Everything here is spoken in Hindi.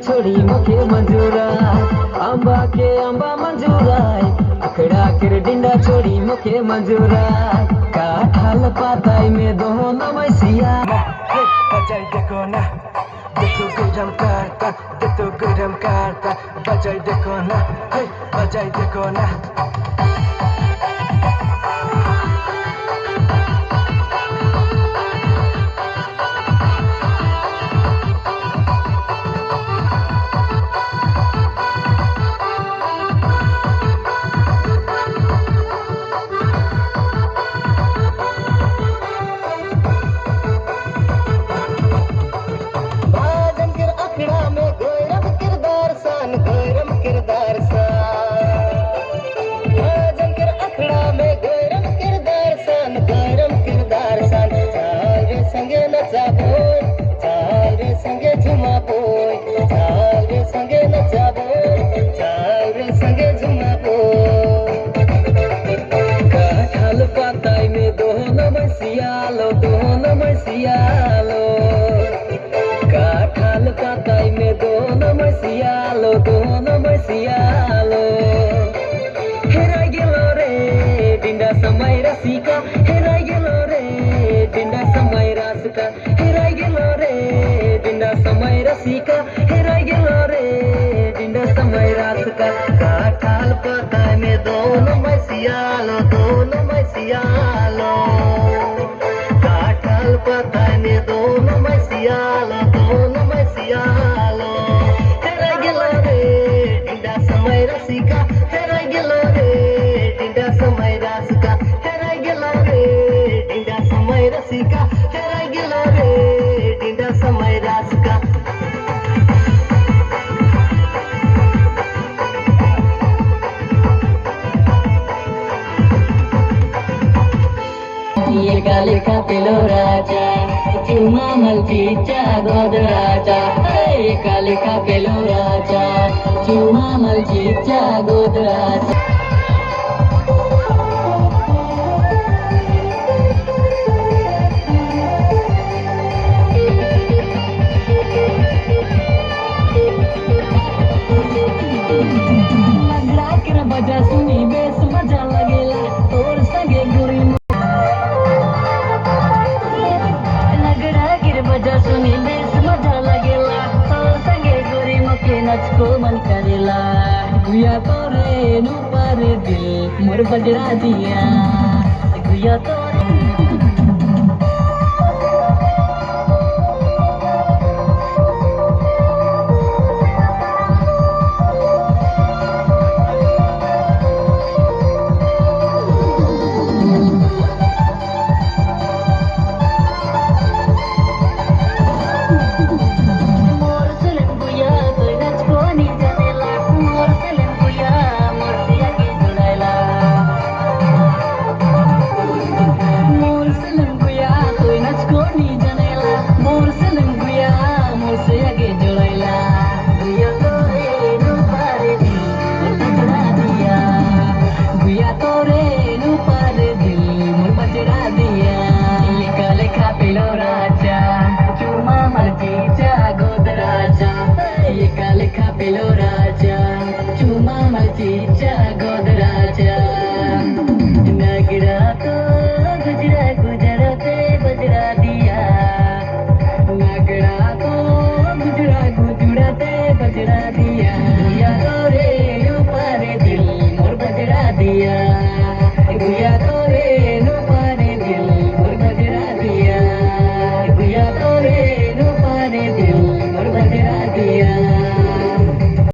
छोड़ी मुखे मंजूरा अंबा के अंबा मंजूरा अखड़ा कर डिंडा छोड़ी मुखे मंजूरा काठाल पाताई में दोनों मैसिया बजाई देखो ना देखो गरम करता बजाई देखो ना बजाई देखो ना काठाल पाताई में दोनों मैसियालो हेरा गेलो रे डिंडा समय रसिका हेरा गेलो रे डिंडा समय रसिका हेरा गेलो रे डिंडा समय रसिका हेरा गेलो रे डिंडा समय रसिका काठाल पाताई में दोनों मैसियालो काठाल पाताई में दोनों मैसियालो हेरा गेलो रे डिंडा समय रसिका हेरा गेलो रे डिंडा समय रसिका हेरा गेलो रे डिंडा समय रसिका हेरा गेलो रे डिंडा समय रसिका ये काले का पेलो राजा cuma malcica god raja hey काले का पेलो राजा cuma malcica god raja लगड़ा कर बजा सुनी बेस मजा लगेला और संगे गुरी बजा सुनी बेस मजा लगेला और संगे गोरी मके नचको मन करेला गुया तोरे नु पर दिल मोर बजरा दिया गुया तोरे Pelo raja, cuma malcica god raja. Nagara to gujrate bajra diya. Nagara to gujrate bajra diya. Ya tore upar dil mor bajra diya.